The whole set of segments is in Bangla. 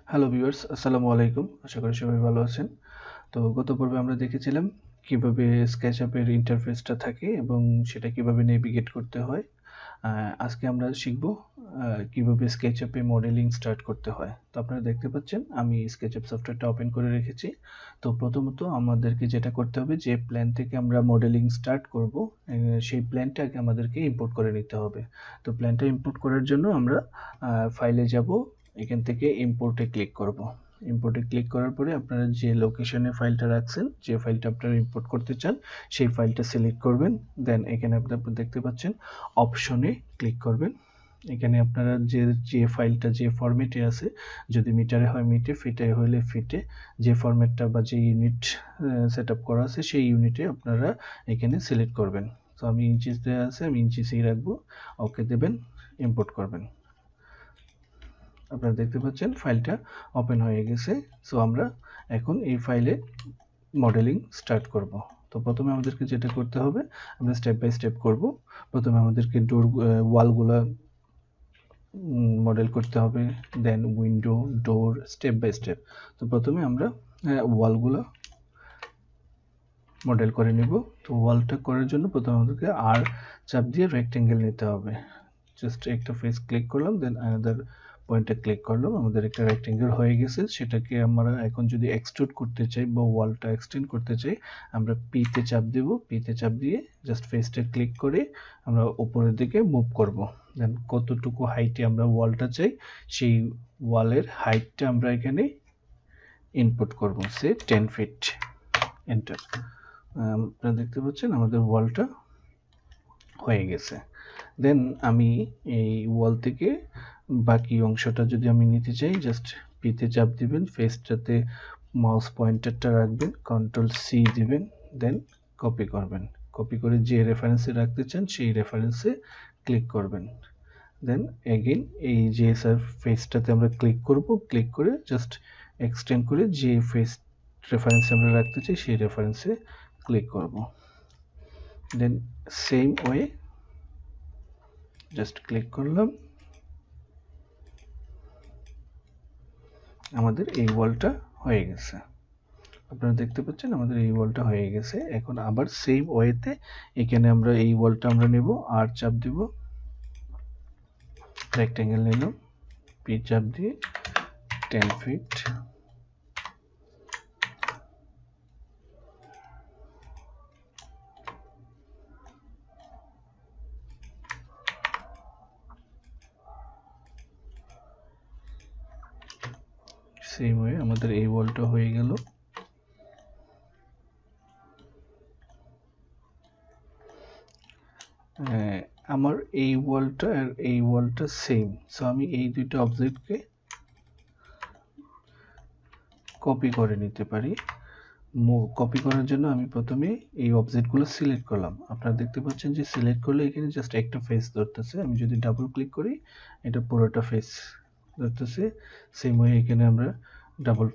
হ্যালো ভিউয়ার্স, আসসালামু আলাইকুম। আশা করি সবাই ভালো আছেন। তো গত পর্বে আমরা দেখেছিলাম কিভাবে স্কেচআপের ইন্টারফেসটা থাকে এবং সেটা কিভাবে নেভিগেট করতে হয়। আজকে আমরা শিখব কিভাবে স্কেচআপে মডেলিং স্টার্ট করতে হয়। তো আপনারা দেখতে পাচ্ছেন আমি স্কেচআপ সফটওয়্যারটা ওপেন করে রেখেছি। তো প্রথমত আমাদেরকে যেটা করতে হবে, যে প্ল্যান থেকে আমরা মডেলিং স্টার্ট করব সেই প্ল্যানটা আগে আমাদেরকে ইম্পোর্ট করে নিতে হবে। তো প্ল্যানটা ইম্পোর্ট করার জন্য আমরা ফাইলে যাব, এখান থেকে ইম্পোর্টে ক্লিক করব। ইম্পোর্টে ক্লিক করার পরে আপনারা যে লোকেশনে ফাইলটা রাখছেন, যে ফাইলটা আপনারা ইম্পোর্ট করতে চান, সেই ফাইলটা সিলেক্ট করবেন। দেন এখানে আপনারা দেখতে পাচ্ছেন অপশনে ক্লিক করবেন। এখানে আপনারা যে ফাইলটা যে ফরম্যাটে আছে, যদি মিটারে হয় মিটে, ফিটে হলে ফিটে, যে ফরম্যাটটা বা যে ইউনিট সেট আপ করা আছে সেই ইউনিটে আপনারা এখানে সিলেক্ট করবেন। তো আমি ইঞ্চিস দেওয়া আছে, আমি ইঞ্চিসেই রাখবো। ওকে দেবেন, ইম্পোর্ট করবেন। আপনারা দেখতে পাচ্ছেন ফাইলটা ওপেন হয়ে গেছে। সো আমরা এখন এই ফাইলে মডেলিং স্টার্ট করব। তো প্রথমে আমাদেরকে যেটা করতে হবে, আমরা স্টেপ বাই স্টেপ করব। প্রথমে আমাদেরকে ওয়ালগুলো মডেল করতে হবে, then window, door, step by step. তো প্রথমে আমরা ওয়ালগুলো মডেল করে নেব। তো ওয়ালটা করার জন্য প্রথমে আমাদেরকে আর চাপ দিয়ে রেক্টেঙ্গেল নিতে হবে। জাস্ট একটা ফেস ক্লিক করলাম, দেন আনাদার পয়েন্টে ক্লিক করলাম, আমাদের একটা রেক্টেঙ্গেল হয়ে গেছে। সেটাকে আমরা এখন যদি এক্সট্রুড করতে চাই বা ওয়ালটা এক্সটেন্ড করতে চাই, আমরা পিতে চাপ দেব। পিতে চাপ দিয়ে জাস্ট ফেসটা ক্লিক করে আমরা উপরের দিকে মুভ করব। দেন কতটুকু হাইটে আমরা ওয়ালটা চাই, সেই ওয়ালের হাইটটা আমরা এখানে ইনপুট করব, সে 10 ফিট। এন্টার। আপনারা দেখতে পাচ্ছেন আমাদের ওয়ালটা হয়ে গেছে। দেন আমি এই ওয়াল থেকে বাকি অংশটা যদি আমি নিতে চাই, জাস্ট পিতে চাপ দিবেন, ফেসটাতে মাউস পয়েন্টারটা রাখবেন, কন্ট্রোল সি দিবেন, দেন কপি করবেন। কপি করে যে রেফারেন্সে রাখতে চান সেই রেফারেন্সে ক্লিক করবেন। দেন এগেইন এই যে ফেসটাতে আমরা ক্লিক করব, ক্লিক করে জাস্ট এক্সটেন্ড করে যে ফেস রেফারেন্সে আমরা রাখতে চাই সেই রেফারেন্সে ক্লিক করব। দেন সেম ওয়ে জাস্ট ক্লিক করলাম, আমাদের এই ওয়ালটা হয়ে গেছে। আপনারা দেখতে পাচ্ছেন আমাদের এই ওয়ালটা হয়ে গেছে। এখন আবার সেম ওয়েতে এখানে আমরা এই ওয়ালটা আমরা নেব, আর চাপ দিব, রেক্টেঙ্গেল নিলাম, পি চাপ দিয়ে 10 ফিট, সেম ওয়ে আমাদের এই ওয়ালটা হয়ে গেল। আমার এই ওয়ালটা আর এই ওয়ালটা সেম, সো আমি এই দুইটা অবজেক্টকে কপি করে নিতে পারি। কপি করার জন্য আমি প্রথমে এই অবজেক্টগুলো সিলেক্ট করলাম। আপনারা দেখতে পাচ্ছেন যে সিলেক্ট করলে এখানে জাস্ট একটা ফেস ধরতেছে। আমি যদি ডাবল ক্লিক করি, এটা পুরোটা ফেস ধরতেছে। সেম ওয়ে এখানে আমরা ডাবল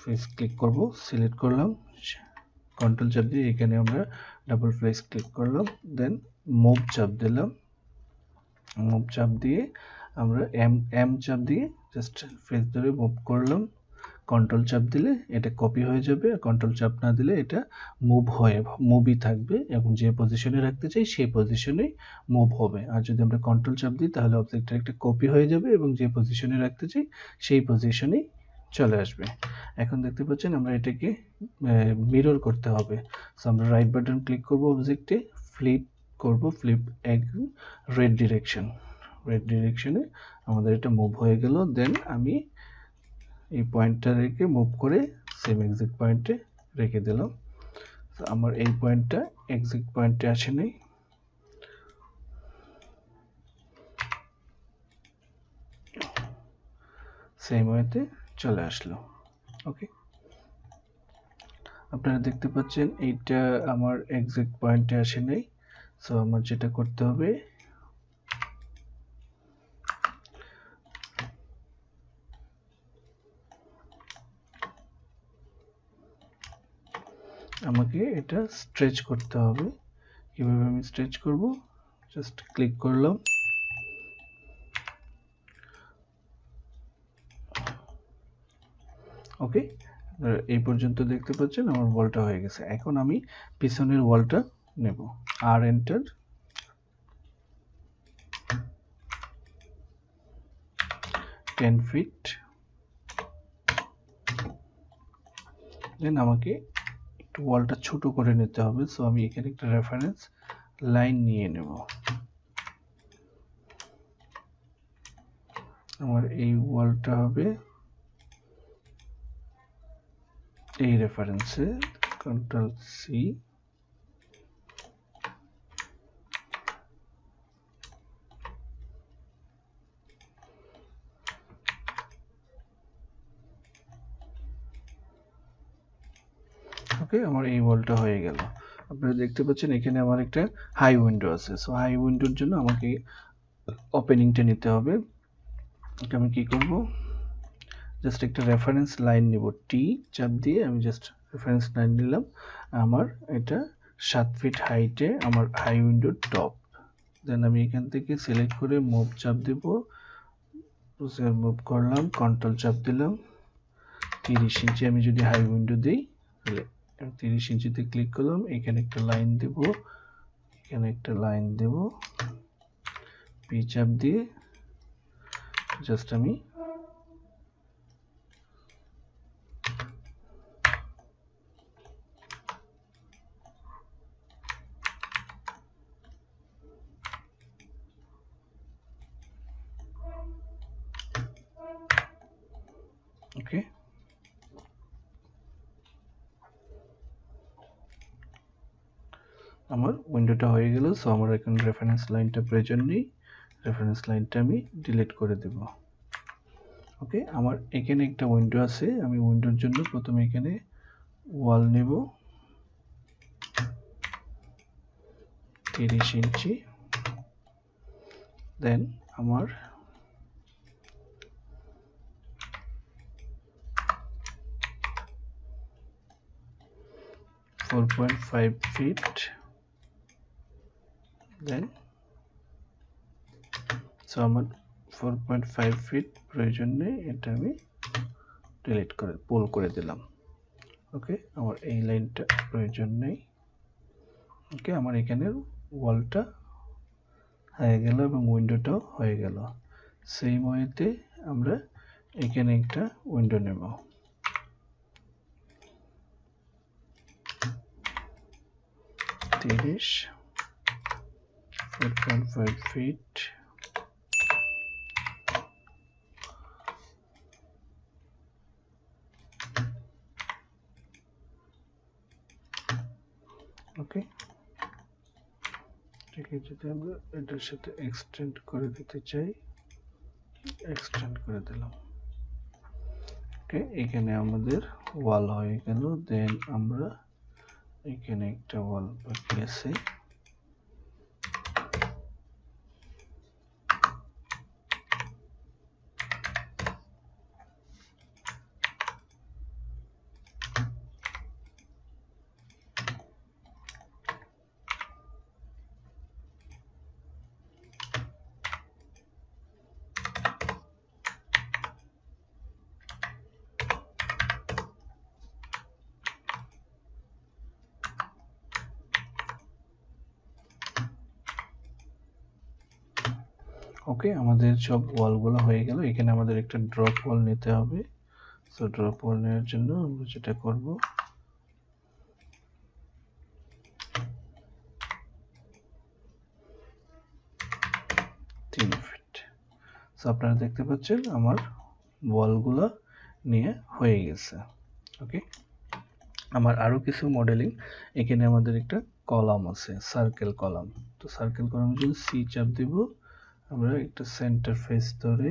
ফেস ক্লিক করব, সিলেক্ট করলাম, কন্ট্রোল চাপ দিয়ে এখানে আমরা ডাবল ফেস ক্লিক করলাম, দেন মুভ চাপ দিলাম। মুভ চাপ দিয়ে আমরা এম চাপ দিয়ে জাস্ট ফেস ধরে মুভ করলাম। কন্ট্রোল চাপ দিলে এটা কপি হয়ে যাবে, আর কন্ট্রোল চাপ না দিলে এটা মুভই থাকবে এবং যে পজিশনে রাখতে চাই সেই পজিশনেই মুভ হবে। আর যদি আমরা কন্ট্রোল চাপ দিই তাহলে অবজেক্টটা একটা কপি হয়ে যাবে এবং যে পজিশনে রাখতে চাই সেই পজিশনেই চলে আসবে। এখন দেখতে পাচ্ছেন আমরা এটাকে মিরর করতে হবে। সো আমরা রাইট বাটন ক্লিক করব, অবজেক্টে ফ্লিপ করব, ফ্লিপ রেড ডিরেকশনে আমাদের এটা মুভ হয়ে গেল। দেন আমি এই পয়েন্টটা রেখে মুভ করে সেম এক্সিট পয়েন্টে রেখে দিলাম। তো আমার এই পয়েন্টটা এক্সিট পয়েন্টে আসে নাই, সেম ওয়েতে চলে আসলো। ওকে, আপনারা দেখতে পাচ্ছেন এইটা আমার এক্সিট পয়েন্টে আসে নাই। সো আমার যেটা করতে হবে, আমাকে এটা স্ট্রেচ করতে হবে। কিভাবে আমি স্ট্রেচ করব, জাস্ট ক্লিক করলাম, ওকে, এই পর্যন্ত দেখতে পাচ্ছেন আমার ওয়ালটা হয়ে গেছে। এখন আমি পিছনের ওয়ালটা নেব, আর এন্টার, 10 ফিট। দেন আমাকে একটু ওয়ালটা ছোট করে নিতে হবে, সো আমি এখানে একটা রেফারেন্স লাইন নিয়ে নেব। আমার এই ওয়ালটা হবে এই রেফারেন্সে, কন্ট্রোল সি, ওকে, আমার এই ওয়ালটা হয়ে গেল। আপনারা দেখতে পাচ্ছেন এখানে আমার একটা হাই উইন্ডো আছে, সো হাই উইন্ডোর জন্য আমাকে ওপেনিংটা নিতে হবে। এটা আমি কি করব, জাস্ট একটা রেফারেন্স লাইন নিব, টি চাপ দিয়ে আমি জাস্ট রেফারেন্স লাইন নিলাম। আমার এটা 7 ফিট হাইটে আমার হাই উইন্ডোর টপ। দেন আমি এখান থেকে সিলেক্ট করে মুভ চাপ দেব, মুভ করলাম, কন্ট্রোল চাপ দিলাম, 30 ইঞ্চি আমি যদি হাই উইন্ডো দিই তাহলে 30 ইঞ্চিতে ক্লিক করলাম, এখানে একটা লাইন দেব, এখানে একটা লাইন দেব, পি চাপ দিয়ে জাস্ট আমি ওকে, আমার উইন্ডোটা হয়ে গেল। সো আমার এখন রেফারেন্স লাইনটা প্রয়োজন নেই, রেফারেন্স লাইনটা আমি ডিলিট করে দেব। ওকে, আমার এখানে একটা উইন্ডো আছে, আমি উইন্ডোর জন্য প্রথমে এখানে ওয়াল নেব 30 ইঞ্চি, দেন আমার (4.5 feet), দেন সো আমার 4.5 ফিট প্রয়োজন নেই, এটা আমি ডিলিট করে পুল করে দিলাম। ওকে, আমার এই লাইনটা প্রয়োজন নেই। ওকে, আমার এখানের ওয়ালটা হয়ে গেল এবং উইন্ডোটাও হয়ে গেল। সেই ওয়েতে আমরা এখানে একটা উইন্ডো নেব, (30) 4.5 ফিট, ওকে, ঠিক আছে। যদি আমরা এটার সাথে এক্সটেন্ড করে দিতে চাই, এক্সটেন্ড করে দিলাম। ওকে, এখানে আমাদের ওয়াল হয়ে গেল। দেন আমরা এখানে একটা ওয়াল বাকি আছে, ওকে, আমাদের সব ওয়ালগুলো হয়ে গেল। এখানে আমাদের একটা ড্রপ ওয়াল নিতে হবে। সো ড্রপ ওয়াল নেওয়ার জন্য আমরা যেটা করব, ফিট। সো আপনারা দেখতে পাচ্ছেন আমার ওয়ালগুলো নিয়ে হয়ে গেছে। ওকে, আমার আরো কিছু মডেলিং, এখানে আমাদের একটা কলাম আছে, সার্কেল কলাম। তো সার্কেল কলামের জন্য সি চাপ দিব, আমরা একটা সেন্টার ফেস ধরে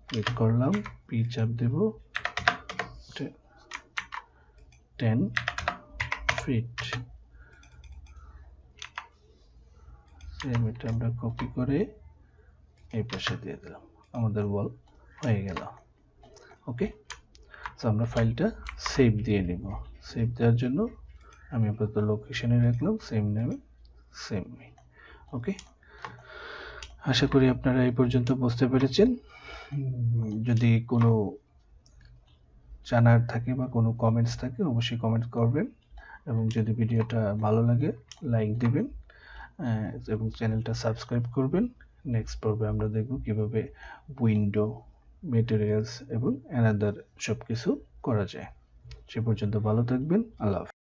ক্লিক করলাম, পি চাপ দেব, 10 ফিট। সেম এটা আমরা কপি করে এই পাশে দিয়ে দিলাম, আমাদের ওয়াল হয়ে গেল। ওকে, তো আমরা ফাইলটা সেভ দিয়ে নিব। সেভ দেওয়ার জন্য আমি আপাতত লোকেশনে রাখলাম সেম নেমে, সেম। ওকে, আশা করি আপনারা এই পর্যন্ত বুঝতে পেরেছেন। যদি কোনো জানার থাকে বা কোনো কমেন্টস থাকে অবশ্যই কমেন্ট করবেন, এবং যদি ভিডিওটা ভালো লাগে লাইক দিবেন এবং চ্যানেলটা সাবস্ক্রাইব করবেন। নেক্সট পর্বে আমরা দেখব কিভাবে উইন্ডো, ম্যাটেরিয়ালস এবং অ্যানাদার সব কিছু করা যায়। সে পর্যন্ত ভালো থাকবেন। আল্লাহ হাফেজ।